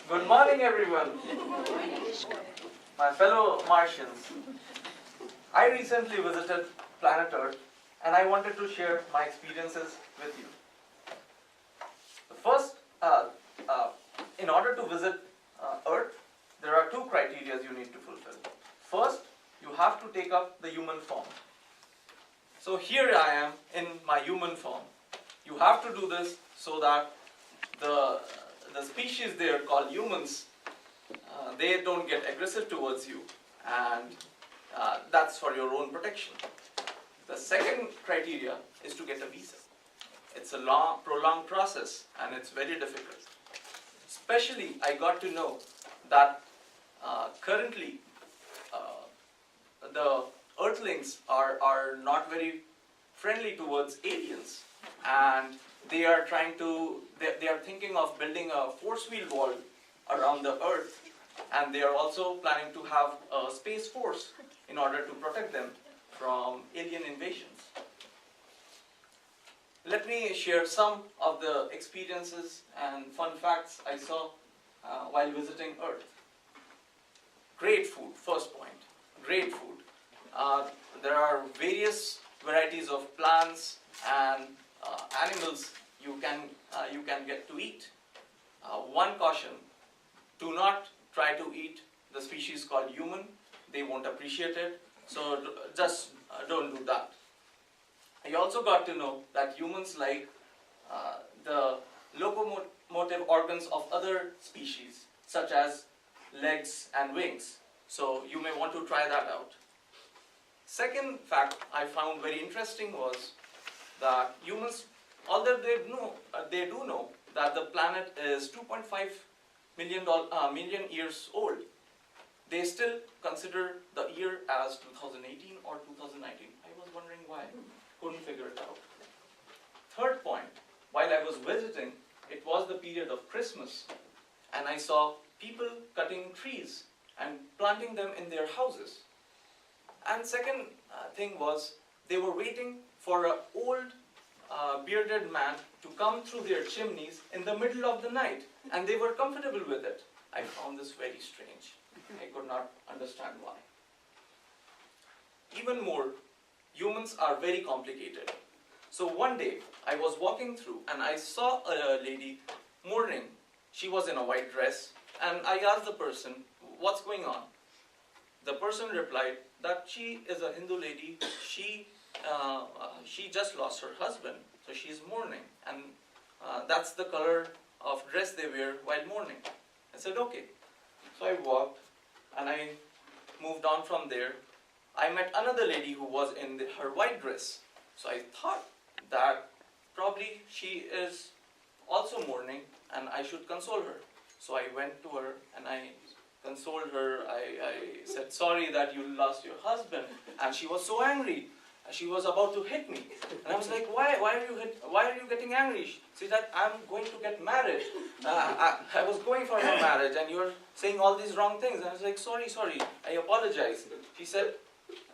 Good morning, everyone. My fellow Martians. I recently visited planet Earth and I wanted to share my experiences with you. The first, in order to visit Earth, there are two criteria you need to fulfill. First, you have to take up the human form. So here I am in my human form. You have to do this so that the species there called humans, they don't get aggressive towards you, and that's for your own protection. The second criteria is to get a visa. It's a long, prolonged process and it's very difficult. Especially, I got to know that currently the Earthlings are not very friendly towards aliens, and they are thinking of building a force field wall around the Earth, and they are also planning to have a space force in order to protect them from alien invasions. Let me share some of the experiences and fun facts I saw while visiting Earth. Great food, first point. Great food. There are various varieties of plants and animals you can get to eat. One caution: do not try to eat the species called human. They won't appreciate it. So just don't do that. I also got to know that humans like the locomotive organs of other species, such as legs and wings. So you may want to try that out. Second fact I found very interesting was that humans, although they do know that the planet is 2.5 million years old, they still consider the year as 2018 or 2019. I was wondering why. Couldn't figure it out. Third point, while I was visiting, it was the period of Christmas, and I saw people cutting trees and planting them in their houses. And second thing was, they were waiting for an old bearded man to come through their chimneys in the middle of the night, and they were comfortable with it. I found this very strange. I could not understand why. Even more, humans are very complicated. So one day, I was walking through and I saw a lady mourning. She was in a white dress, and I asked the person, "What's going on?" The person replied that she is a Hindu lady. She just lost her husband, so she's mourning, and that's the color of dress they wear while mourning. I said, okay. So I walked, and I moved on from there. I met another lady who was in her white dress. So I thought that probably she is also mourning, and I should console her. So I went to her, and I consoled her. I said, sorry that you lost your husband. And she was so angry. She was about to hit me. And I was like, why are you getting angry? She said, I'm going to get married. I was going for my marriage, and you're saying all these wrong things. And I was like, sorry, I apologize. She said,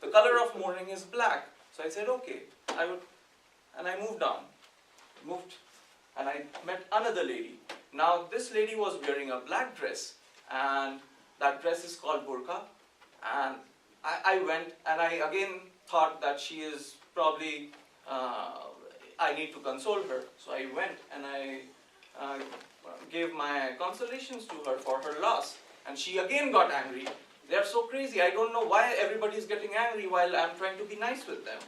the color of mourning is black. So I said, okay. And I moved on. And I met another lady. Now this lady was wearing a black dress, and that dress is called burqa. And I went, and I again thought that she is probably, I need to console her. So I went and I gave my consolations to her for her loss. And she again got angry. They are so crazy. I don't know why everybody is getting angry while I'm trying to be nice with them.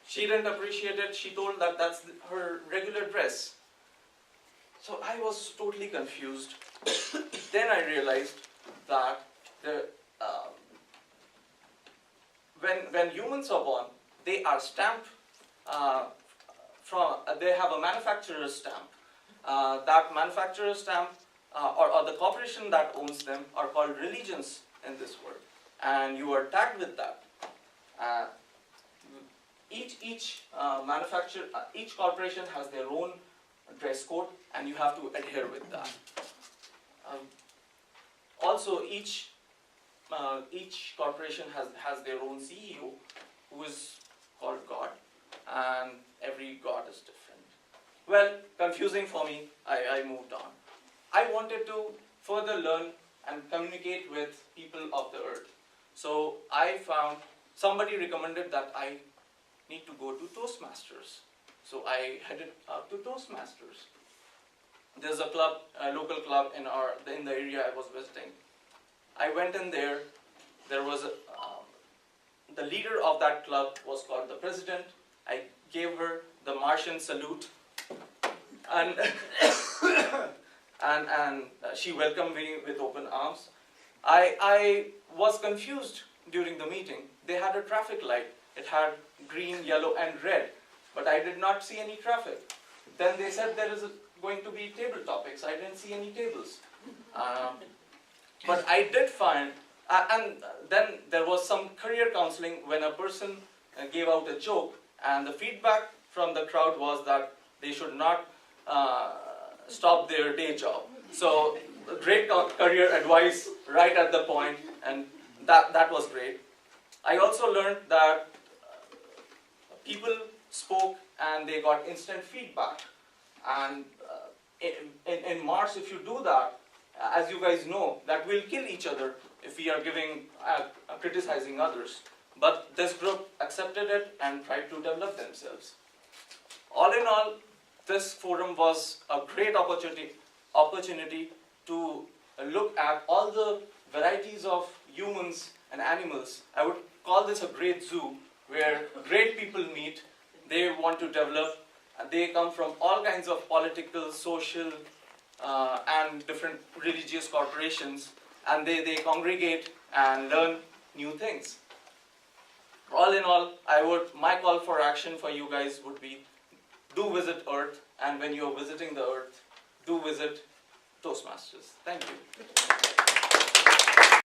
She didn't appreciate it. She told that that's her regular dress. So I was totally confused. Then I realized that when humans are born, they are stamped they have a manufacturer's stamp. That manufacturer's stamp or the corporation that owns them are called religions in this world, and you are tagged with that. Each corporation has their own dress code, and you have to adhere with that. Also, each corporation has their own CEO, who is called God, and every God is different. Well, confusing for me, I moved on. I wanted to further learn and communicate with people of the earth. So I found somebody recommended that I need to go to Toastmasters. So I headed out to Toastmasters. There's a club, a local club in the area I was visiting. I went in there. There was the leader of that club was called the president. I gave her the Martian salute, and and she welcomed me with open arms. I was confused during the meeting. They had a traffic light. It had green, yellow, and red, but I did not see any traffic. Then they said there is going to be table topics. I didn't see any tables. But I did find, and then there was some career counseling when a person gave out a joke, and the feedback from the crowd was that they should not stop their day job. So great career advice right at the point, and that was great. I also learned that people spoke and they got instant feedback. And in Mars, if you do that, as you guys know, that we'll kill each other if we are criticizing others. But this group accepted it and tried to develop themselves. All in all, this forum was a great opportunity to look at all the varieties of humans and animals. I would call this a great zoo where great people meet. They want to develop. They come from all kinds of political, social, and different religious corporations, and they congregate and learn new things. All in all, my call for action for you guys would be, do visit Earth, and when you're visiting the Earth, do visit Toastmasters. Thank you.